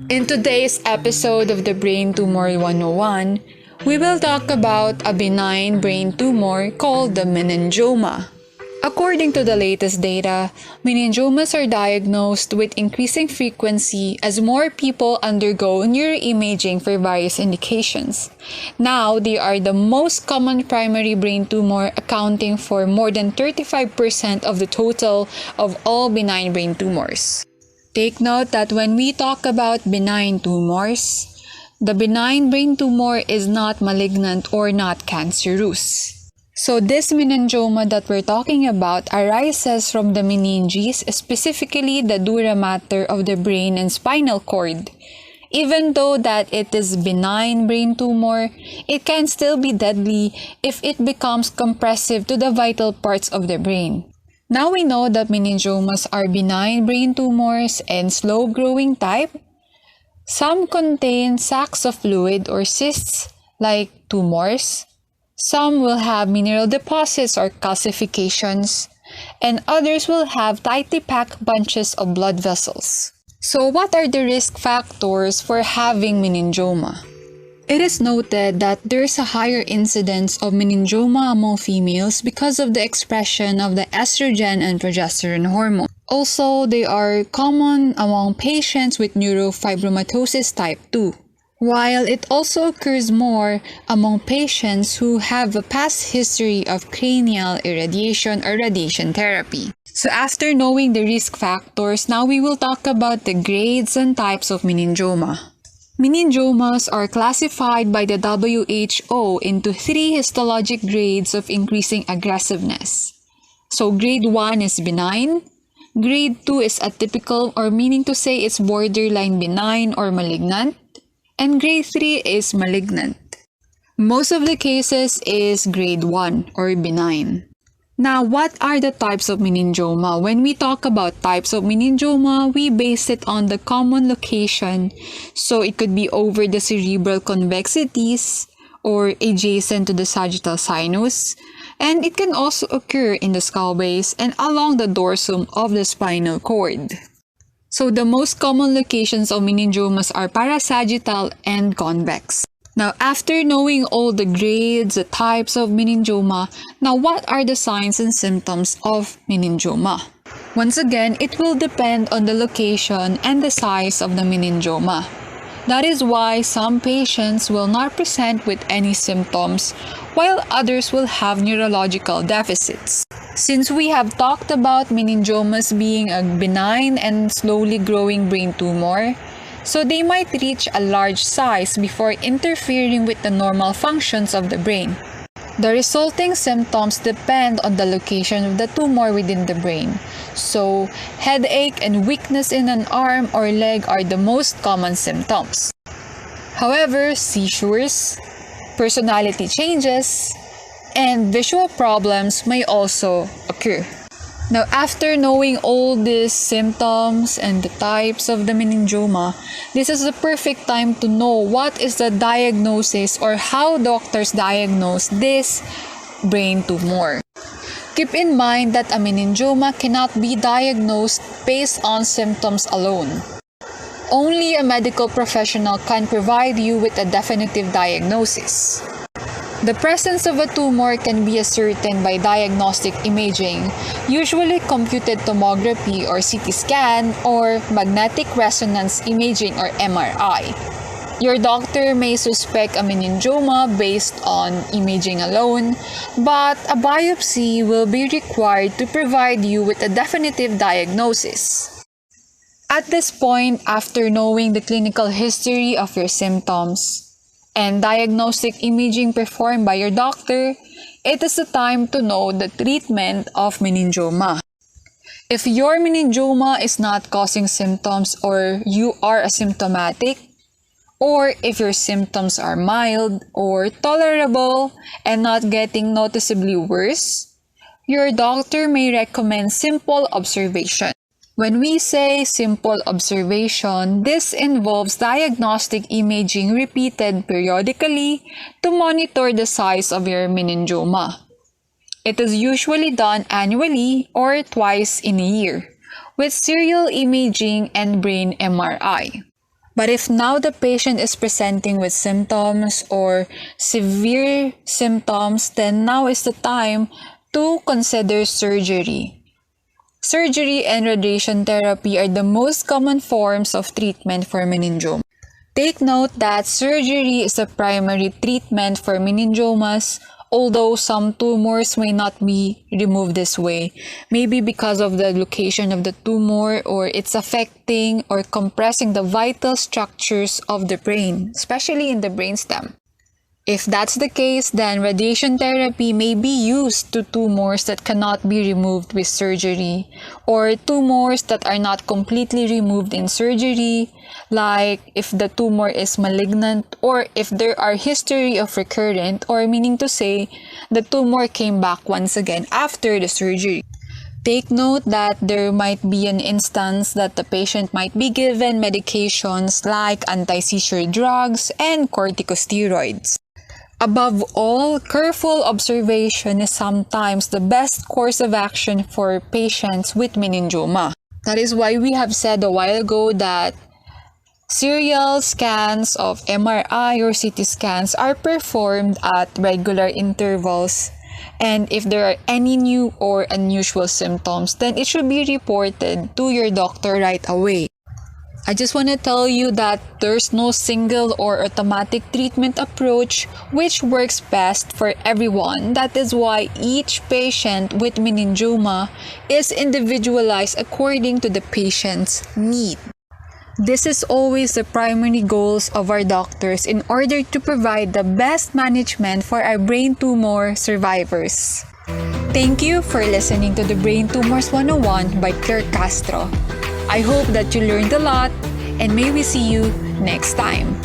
In today's episode of the Brain Tumor 101, we will talk about a benign brain tumor called the meningioma. According to the latest data, meningiomas are diagnosed with increasing frequency as more people undergo neuroimaging for various indications. Now, they are the most common primary brain tumor, accounting for more than 35% of the total of all benign brain tumors. Take note that when we talk about benign tumors, the benign brain tumor is not malignant or not cancerous. So this meningioma that we're talking about arises from the meninges, specifically the dura mater of the brain and spinal cord. Even though that it is benign brain tumor, it can still be deadly if it becomes compressive to the vital parts of the brain. Now we know that meningiomas are benign brain tumors and slow-growing type. Some contain sacs of fluid or cysts like tumors. Some will have mineral deposits or calcifications, and others will have tightly packed bunches of blood vessels. So what are the risk factors for having meningioma? It is noted that there is a higher incidence of meningioma among females because of the expression of the estrogen and progesterone hormone. Also, they are common among patients with neurofibromatosis type 2. While it also occurs more among patients who have a past history of cranial irradiation or radiation therapy. So after knowing the risk factors, now we will talk about the grades and types of meningioma. Meningiomas are classified by the WHO into 3 histologic grades of increasing aggressiveness. So grade 1 is benign, grade 2 is atypical, or meaning to say it's borderline benign or malignant, and grade 3 is malignant. Most of the cases is grade 1 or benign. Now, what are the types of meningioma? When we talk about types of meningioma, we base it on the common location. So it could be over the cerebral convexities or adjacent to the sagittal sinus. And it can also occur in the skull base and along the dorsum of the spinal cord. So the most common locations of meningiomas are parasagittal and convex. Now, after knowing all the grades, the types of meningioma, now what are the signs and symptoms of meningioma? Once again, it will depend on the location and the size of the meningioma. That is why some patients will not present with any symptoms, while others will have neurological deficits. Since we have talked about meningiomas being a benign and slowly growing brain tumor, so they might reach a large size before interfering with the normal functions of the brain. The resulting symptoms depend on the location of the tumor within the brain. So, headache and weakness in an arm or leg are the most common symptoms. However, seizures, personality changes, and visual problems may also occur. Now, after knowing all these symptoms and the types of the meningioma, this is the perfect time to know what is the diagnosis or how doctors diagnose this brain tumor. Keep in mind that a meningioma cannot be diagnosed based on symptoms alone. Only a medical professional can provide you with a definitive diagnosis. The presence of a tumor can be ascertained by diagnostic imaging, usually computed tomography or CT scan or magnetic resonance imaging or MRI. Your doctor may suspect a meningioma based on imaging alone, but a biopsy will be required to provide you with a definitive diagnosis. At this point, after knowing the clinical history of your symptoms, and diagnostic imaging performed by your doctor, it is the time to know the treatment of meningioma. If your meningioma is not causing symptoms or you are asymptomatic, or if your symptoms are mild or tolerable and not getting noticeably worse, your doctor may recommend simple observation. When we say simple observation, this involves diagnostic imaging repeated periodically to monitor the size of your meningioma. It is usually done annually or twice in a year, with serial imaging and brain MRI. But if now the patient is presenting with symptoms or severe symptoms, then now is the time to consider surgery. Surgery and radiation therapy are the most common forms of treatment for meningioma. Take note that surgery is the primary treatment for meningiomas, although some tumors may not be removed this way, maybe because of the location of the tumor or it's affecting or compressing the vital structures of the brain, especially in the brainstem. If that's the case, then radiation therapy may be used to tumors that cannot be removed with surgery, or tumors that are not completely removed in surgery, like if the tumor is malignant or if there are history of recurrent, or meaning to say, the tumor came back once again after the surgery. Take note that there might be an instance that the patient might be given medications like anti-seizure drugs and corticosteroids. Above all, careful observation is sometimes the best course of action for patients with meningioma. That is why we have said a while ago that serial scans of MRI or CT scans are performed at regular intervals. And if there are any new or unusual symptoms, then it should be reported to your doctor right away. I just want to tell you that there's no single or automatic treatment approach which works best for everyone. That is why each patient with meningioma is individualized according to the patient's need. This is always the primary goals of our doctors in order to provide the best management for our brain tumor survivors. Thank you for listening to the Brain Tumors 101 by Clerk Castro. I hope that you learned a lot, and may we see you next time.